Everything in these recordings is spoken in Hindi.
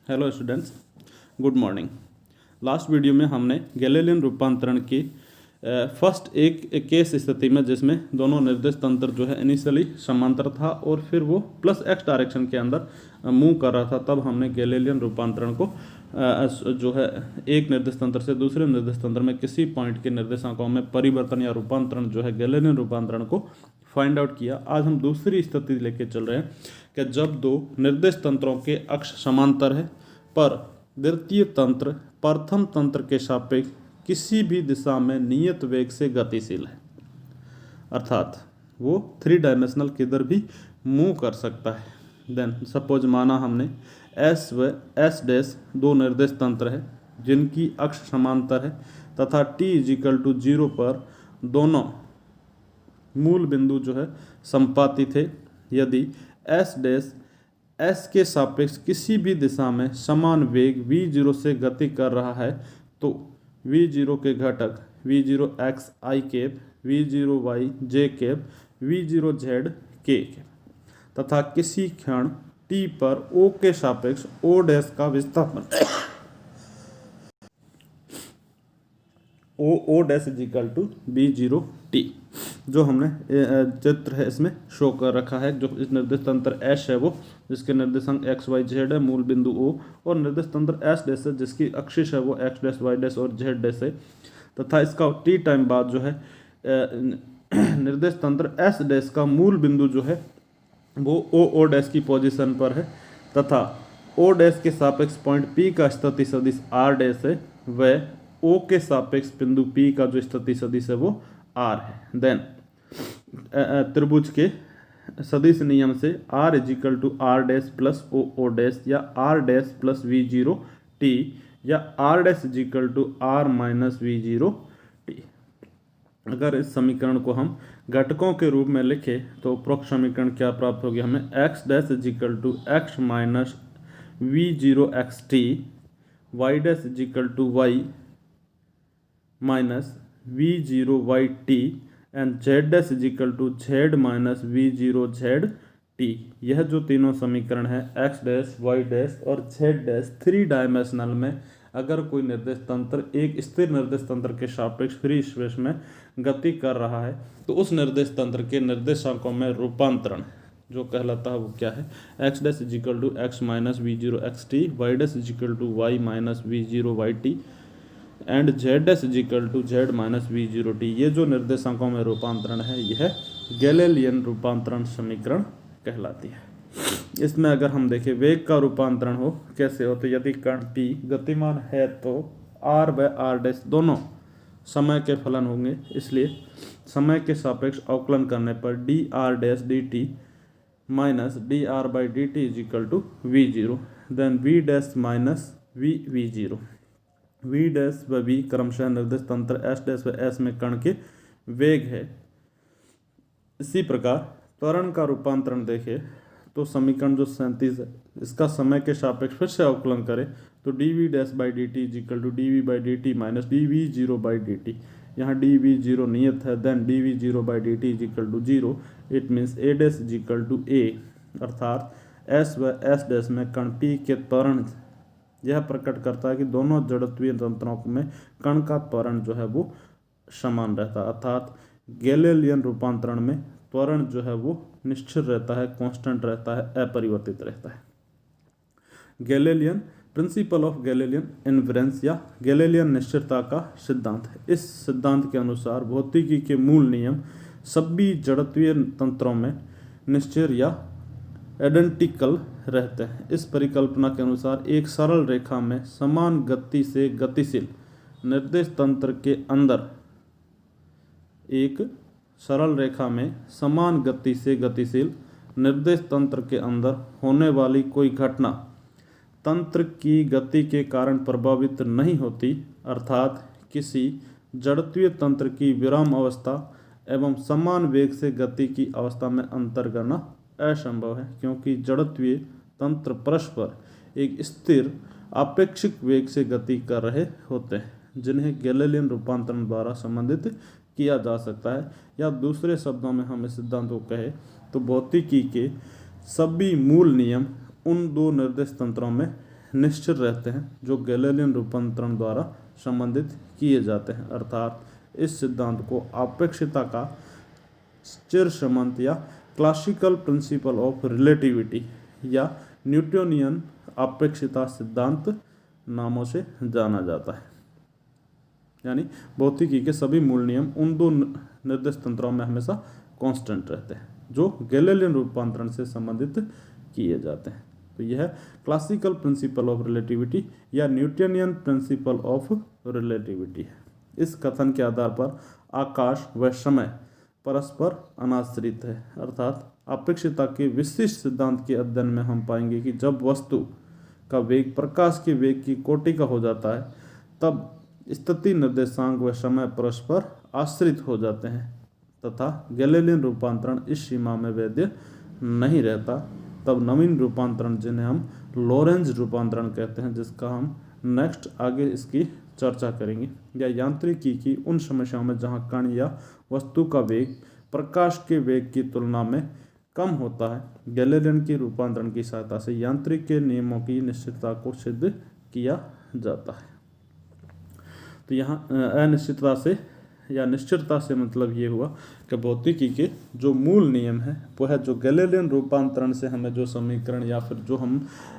Hello students, good morning. Last video में हमने गैलीलियन रूपांतरण की फर्स्ट एक केस स्थिति में जिसमें दोनों निर्देश तंत्र जो है इनिशियली समांतर था और फिर वो प्लस एक्स डायरेक्शन के अंदर मूव कर रहा था, तब हमने गैलीलियन रूपांतरण को जो है एक निर्देश तंत्र से दूसरे निर्देश तंत्र में किसी पॉइंट के निर्देशांकों में परिवर्तन या रूपांतरण जो है गैलीलियन रूपांतरण को फाइंड आउट किया। आज हम दूसरी स्थिति लेके चल रहे हैं कि जब दो निर्देश तंत्रों के अक्ष समांतर है पर द्वितीय तंत्र प्रथम तंत्र के सापेक्ष किसी भी दिशा में नियत वेग से गतिशील है, अर्थात वो 3 डायमेंशनल किधर भी मूव कर सकता है। देन सपोज माना हमने एस व एस डैश दो निर्देश तंत्र है जिनकी अक्ष समांतर है तथा t इजिकल टू 0 पर दोनों मूल बिंदु जो है संपातित है। यदि एस डैश एस के सापेक्ष किसी भी दिशा में समान वेग v0 से गति कर रहा है तो v0 के घटक v0 x i cap, v0 y j cap, v0 z k cap तथा किसी क्षण t पर o के सापेक्ष o डैश का विस्थापन o dash is equal to v0 t जो हमने चित्र है इसमें शो कर रखा है। जो इस निर्देश तंत्र एस है वो जिसके निर्देशांक एक्स वाई जेड है, मूल बिंदु ओ, और निर्देश तंत्र एस डैश है जिसकी अक्षिश है वो एक्स डैश वाई डैश और जेड डैश है तथा इसका टी टाइम बाद जो है निर्देश तंत्र एस डैश का मूल बिंदु जो है वो ओ डैश की पोजीशन पर है तथा ओ डैश के सापेक्ष पॉइंट पी का स्थिति सदिश आर डैश है व ओ के सापेक्ष बिंदु पी का जो स्थिति सदिश है वो आर है। देन त्रिभुज के सदिश नियम से R equal to R dash plus O dash या R dash plus v0 t या R dash is equal to R minus v0 t। अगर इस समीकरण को हम घटकों के रूप में लिखें तो उपरोक्त समीकरण क्या प्राप्त होगी हमें x dash is equal to x minus v0 xt, y dash is equal to y minus v0 yt and z dash is equal to z minus v0 zt। यह जो तीनों समीकरण है x डैश y डैश और z डैश 3 डायमेंशनल में अगर कोई निर्देश तंत्र एक स्थिर निर्देश तंत्र के सापेक्ष फ्री स्पेस में गति कर रहा है तो उस निर्देश तंत्र के निर्देशांकों में रूपांतरण जो कहलाता है वो क्या है x dash is equal to x minus v0 xt, y dash is equal to y minus v0 yt and z dash is equal to z minus v0 t। ये जो निर्देशांकों में रूपांतरण है यह गैलीलियन रूपांतरण समीकरण कहलाती है। इसमें अगर हम देखें वेग का रूपांतरण हो कैसे हो तो यदि कण p गतिमान है तो r व r डैश दोनों समय के फलन होंगे, इसलिए समय के सापेक्ष अवकलन करने पर dr dash dt minus dr by dt is equal to v0 then v dash minus v0। v dash व v क्रमशः निर्देश तंत्र s डैश व s में कण के वेग है। इसी प्रकार त्वरण का रूपांतरण देखें तो समीकरण जो 37 है इसका समय के सापेक्ष फिर से अवकलन करें तो dv dash by dt is equal to dv by dt minus dv0 by dt। यहाँ dv0 नियत है then dv0 by dt is equal to 0। It means a dash is equal to a, अर्थात s व s डैश में कण p के त्वरण यह प्रकट करता है कि दोनों जड़त्वीय तंत्रों में कण का त्वरण जो है वो समान रहता है, अर्थात गैलीलियन रूपांतरण में त्वरण जो है वो निश्चित रहता है, कांस्टेंट रहता है, अपरिवर्तित रहता है। Galilean principle of Galilean inference या गैलीलियन निश्चितता का सिद्धांत है। इस सिद्धांत के अनुसार भौतिकी के मूल नियम सभी जड़त्वीय तंत्रों में निश्चित या आइडेंटिकल रहते हैं। इस परिकल्पना के अनुसार एक सरल रेखा में समान गति से गतिशील निर्देश तंत्र के अंदर एक सरल रेखा में समान गति से गतिशील निर्देश तंत्र के अंदर होने वाली कोई घटना तंत्र की गति के कारण प्रभावित नहीं होती, अर्थात किसी जड़त्वीय तंत्र की विराम अवस्था एवं समान वेग से गति की अवस्था में अंतर करना असंभव है, क्योंकि जड़त्वीय तंत्र परस्पर एक स्थिर आपेक्षिक वेग से गति कर रहे होते हैं जिन्हें गैलीलियन रूपांतरण द्वारा संबंधित किया जा सकता है। या दूसरे शब्दों में हम इस सिद्धांत को कहें तो भौतिकी के सभी मूल नियम उन दो निर्देश तंत्रों में निश्चित रहते हैं जो गैलीलियन रूपांतरण द्वारा संबंधित किए जाते हैं। अर्थात इस सिद्धांत को अपेक्षिता का चिर संबंध या क्लासिकल प्रिंसिपल ऑफ रिलेटिविटी या न्यूटोनियन अपेक्षिता सिद्धांत नामों से जाना जाता है। यानी भौतिकी के सभी मूल नियम उन दो निर्देश तंत्रों में हमेशा कांस्टेंट रहते हैं जो गैलीलियन रूपांतरण से संबंधित किए जाते हैं। तो यह क्लासिकल प्रिंसिपल ऑफ रिलेटिविटी या न्यूटोनियन प्रिंसिपल ऑफ रिलेटिविटी है। इस कथन के आधार पर आकाश व समय परस्पर अनाश्रित है। अर्थात अपेक्षिता के विशिष्ट सिद्धांत के अध्ययन में हम पाएंगे कि जब वस्तु का वेग प्रकाश के वेग की कोटि का हो जाता है तब स्थिति निर्देशांक व समय परस्पर आश्रित हो जाते हैं तथा गैलीलियन रूपांतरण इस सीमा में वैध नहीं रहता। तब नवीन रूपांतरण, जिन्हें हम लोरेंज रूपांतरण कहते हैं, जिसका हम नेक्स्ट आगे इसकी चर्चा करेंगे, या यांत्रिकी की उन समस्याओं में जहां कण या वस्तु का वेग प्रकाश के वेग की तुलना में कम होता है, गैलीलियन की रूपांतरण की सहायता से यांत्रिक के नियमों की निश्चितता को सिद्ध किया जाता है। तो यहाँ अनिश्चितता से या निश्चितता से मतलब ये हुआ कि भौतिकी के जो मूल नियम है वो है जो गैलीलियन रूपांतरण से हमें जो समीकरण या फिर जो हम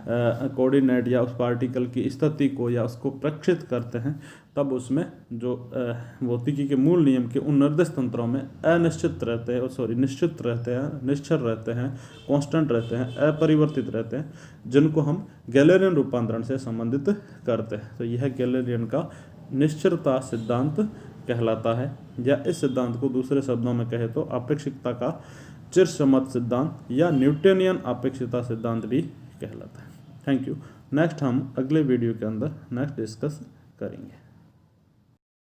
कोऑर्डिनेट या उस पार्टिकल की स्थिति को या उसको प्रेक्षित करते हैं, तब उसमें जो भौतिकी के मूल नियम के उन निर्देश तंत्रों में निश्चित रहते हैं, निश्चल रहते हैं, कांस्टेंट रहते हैं, अपरिवर्तित रहते हैं, जिनको हम गैलीलियन रूपांतरण से संबंधित करते हैं। तो यह गैलीलियन का निश्चलता सिद्धांत कहलाता है, या इस सिद्धांत को दूसरे शब्दों में कहे तो अपेक्षिकता का चिरसम्मत सिद्धांत या न्यूटोनियन अपेक्षिता सिद्धांत भी कहलाता है। Thank you. नेक्स्ट हम अगले वीडियो के अंदर डिस्कस करेंगे।